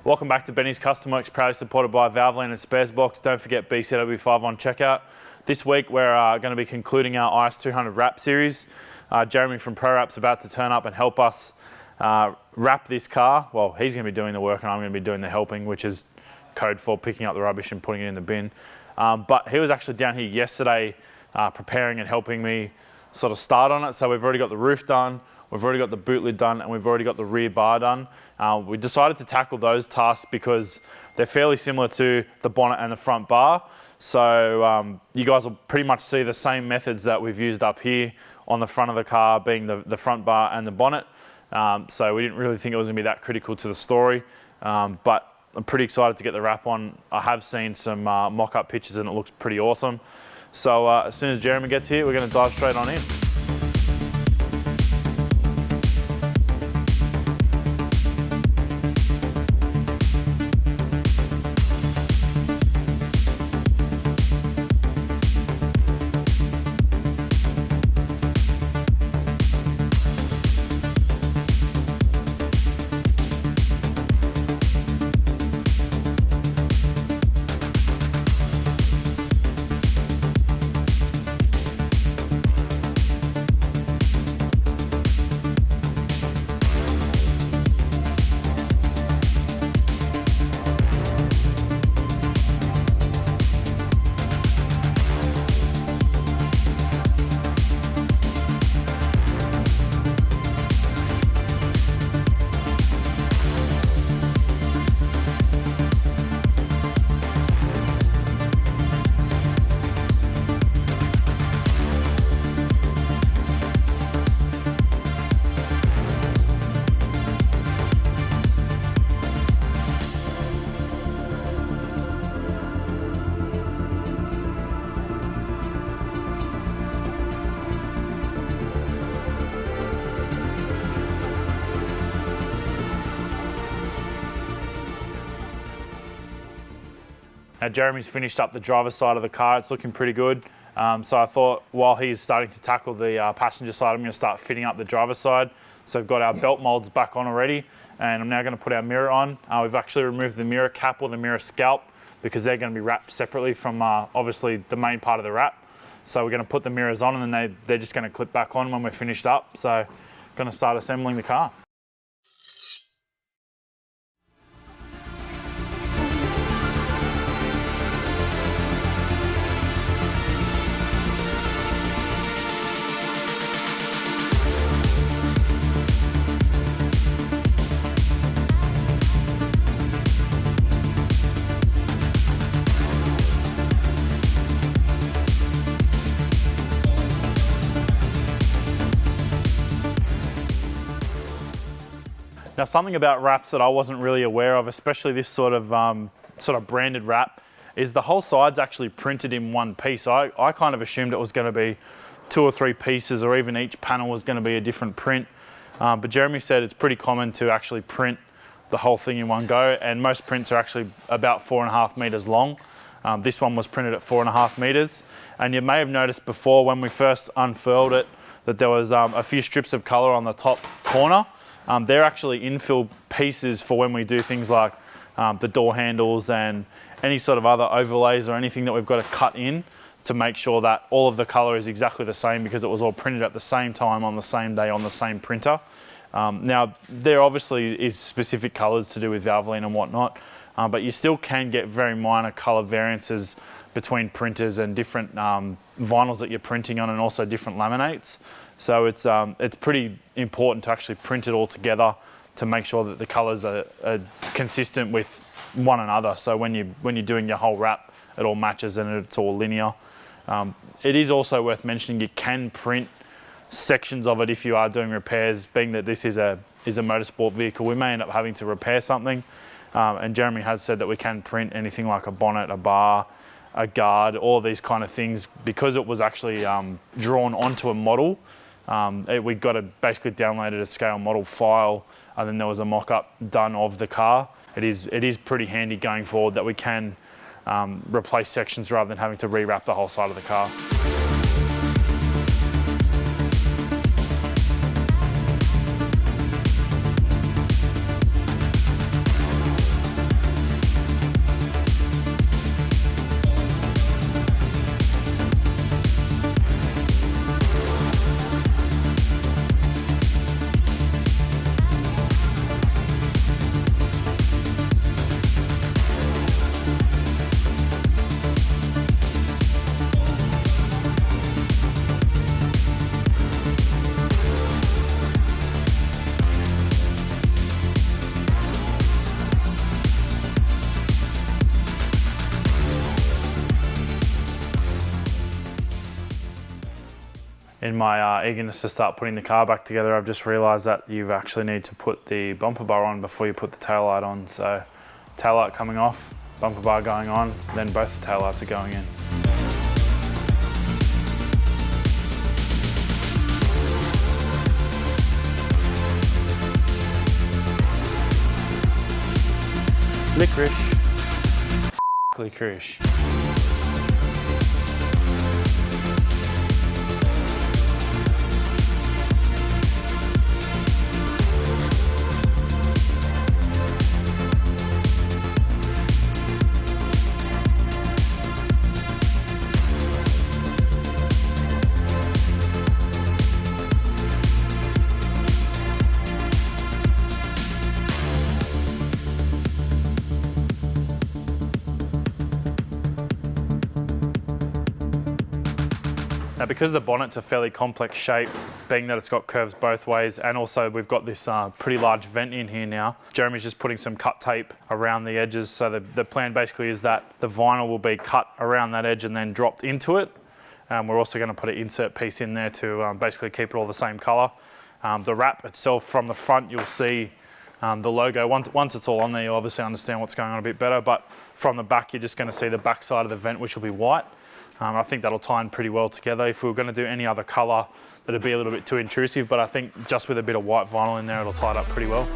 Welcome back to Benny's Custom Works, proudly supported by Valvoline and Sparesbox. Don't forget BCW5 on checkout. This week we're going to be concluding our IS600 wrap series. Jeremy from ProWrap's about to turn up and help us wrap this car. Well, he's going to be doing the work and I'm going to be doing the helping, which is code for picking up the rubbish and putting it in the bin. But he was actually down here yesterday preparing and helping me sort of start on it. So we've already got the roof done, we've already got the boot lid done, and we've already got the rear bar done. We decided to tackle those tasks because they're fairly similar to the bonnet and the front bar. So you guys will pretty much see the same methods that we've used up here on the front of the car, being the front bar and the bonnet. So we didn't really think it was going to be that critical to the story. But I'm pretty excited to get the wrap on. I have seen some mock-up pictures and it looks pretty awesome. So as soon as Jeremy gets here, we're going to dive straight on in. Now Jeremy's finished up the driver's side of the car. It's looking pretty good. So I thought while he's starting to tackle the passenger side, I'm going to start fitting up the driver's side. So we've got our belt molds back on already, and I'm now going to put our mirror on. We've actually removed the mirror cap or the mirror scalp because they're going to be wrapped separately from obviously the main part of the wrap. So we're going to put the mirrors on and then they're just going to clip back on when we're finished up. So going to start assembling the car. Now, something about wraps that I wasn't really aware of, especially this sort of branded wrap, is the whole side's actually printed in one piece. I kind of assumed it was going to be 2 or 3 pieces, or even each panel was going to be a different print. But Jeremy said it's pretty common to actually print the whole thing in one go, and most prints are actually about 4.5 meters long. This one was printed at 4.5 meters, and you may have noticed before when we first unfurled it that there was a few strips of color on the top corner. They're actually infill pieces for when we do things like the door handles and any sort of other overlays or anything that we've got to cut in to make sure that all of the color is exactly the same, because it was all printed at the same time on the same day on the same printer. Now, there obviously is specific colors to do with Valvoline and whatnot, but you still can get very minor color variances between printers and different vinyls that you're printing on, and also different laminates. So it's pretty important to actually print it all together to make sure that the colors are consistent with one another. So when you're doing your whole wrap, it all matches and it's all linear. It is also worth mentioning you can print sections of it if you are doing repairs, being that this is a motorsport vehicle. We may end up having to repair something, and Jeremy has said that we can print anything like a bonnet, a bar, a guard, all of these kind of things, because it was actually drawn onto a model. We got to basically downloaded a scale model file, and then there was a mock-up done of the car. It is pretty handy going forward that we can replace sections rather than having to rewrap the whole side of the car. in my eagerness to start putting the car back together, I've just realised that you actually need to put the bumper bar on before you put the taillight on. So taillight coming off, bumper bar going on, then both the taillights are going in. Licorice. Licorice. Now, because the bonnet's a fairly complex shape, being that it's got curves both ways, and also we've got this pretty large vent in here now, Jeremy's just putting some cut tape around the edges. So the plan basically is that the vinyl will be cut around that edge and then dropped into it. We're also going to put an insert piece in there to basically keep it all the same color. The wrap itself from the front, you'll see the logo. Once it's all on there, you'll obviously understand what's going on a bit better, but from the back, you're just going to see the back side of the vent, which will be white. I think that'll tie in pretty well together. If we were going to do any other color, that'd be a little bit too intrusive, but I think just with a bit of white vinyl in there, it'll tie it up pretty well.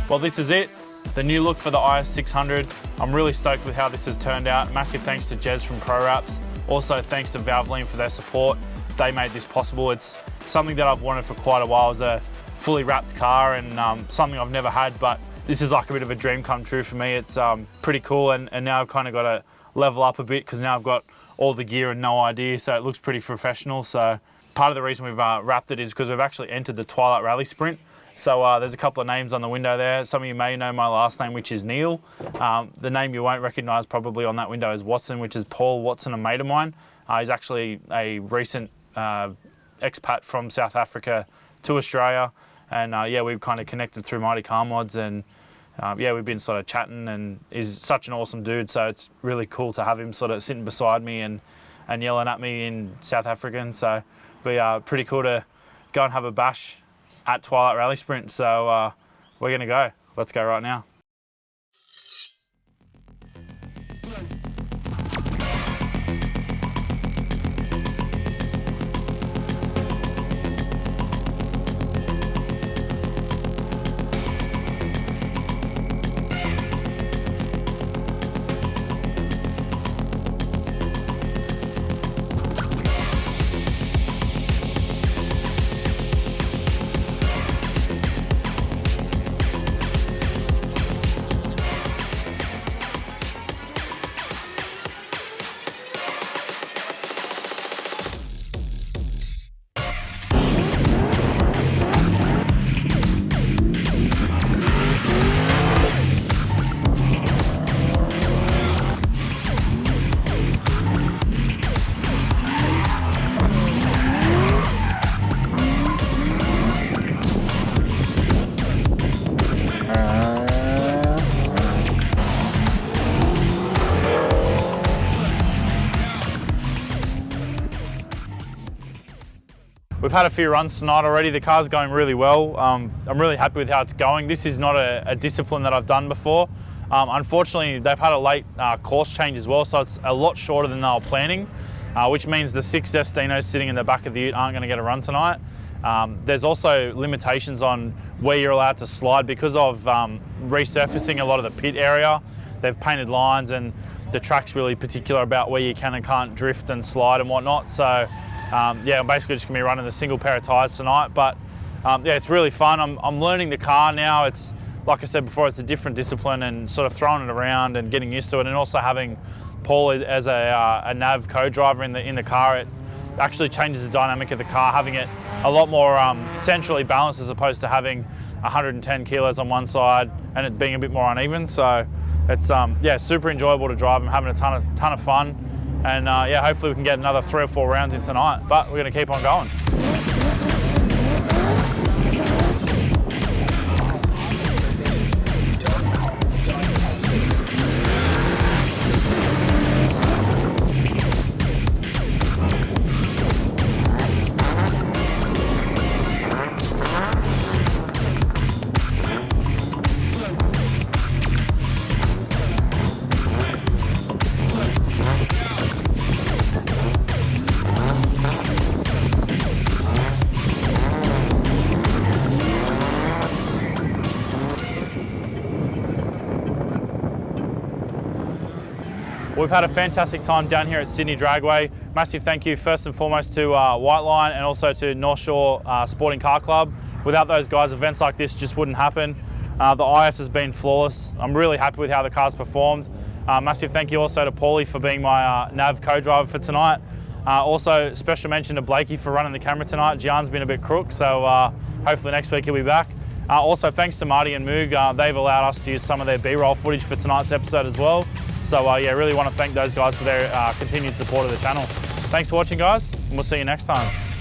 Well, this is it, the new look for the IS600. I'm really stoked with how this has turned out. Massive thanks to Jez from Pro Wraps. Also thanks to Valvoline for their support. They made this possible. It's something that I've wanted for quite a while, as a fully wrapped car, and something I've never had, but this is like a bit of a dream come true for me. It's pretty cool, and now I've kind of got to level up a bit because now I've got all the gear and no idea, so it looks pretty professional. So part of the reason we've wrapped it is because we've actually entered the Twilight Rally Sprint. So there's a couple of names on the window there. Some of you may know my last name, which is Neil. The name you won't recognise probably on that window is Watson, which is Paul Watson, a mate of mine. He's actually a recent expat from South Africa to Australia. And yeah, we've kind of connected through Mighty Car Mods, and yeah, we've been sort of chatting, and he's such an awesome dude. So it's really cool to have him sort of sitting beside me and yelling at me in South African. So it'll be pretty cool to go and have a bash at Twilight Rally Sprint. So we're gonna go. Let's go right now. had a few runs tonight already. The car's going really well. I'm really happy with how it's going. This is not a discipline that I've done before. Unfortunately, they've had a late course change as well, so it's a lot shorter than they were planning, which means the 6 Destinos sitting in the back of the ute aren't going to get a run tonight. There's also limitations on where you're allowed to slide because of resurfacing a lot of the pit area. They've painted lines, and the track's really particular about where you can and can't drift and slide and whatnot. So yeah, I'm basically just gonna be running the single pair of tyres tonight, but yeah, it's really fun. I'm learning the car now. It's, like I said before, it's a different discipline, and sort of throwing it around and getting used to it, and also having Paul as a nav co-driver in the car, it actually changes the dynamic of the car, having it a lot more centrally balanced as opposed to having 110 kilos on one side and it being a bit more uneven. So it's yeah, super enjoyable to drive. I'm having a ton of fun. And yeah, hopefully we can get another 3 or 4 rounds in tonight, but we're going to keep on going. We've had a fantastic time down here at Sydney Dragway. Massive thank you first and foremost to Whiteline and also to North Shore Sporting Car Club. Without those guys, events like this just wouldn't happen. The IS has been flawless. I'm really happy with how the car's performed. Massive thank you also to Paulie for being my nav co-driver for tonight. Also special mention to Blakey for running the camera tonight. Gian's been a bit crook, so hopefully next week he'll be back. Also thanks to Marty and Moog. They've allowed us to use some of their B-roll footage for tonight's episode as well. So yeah, really want to thank those guys for their continued support of the channel. Thanks for watching, guys, and we'll see you next time.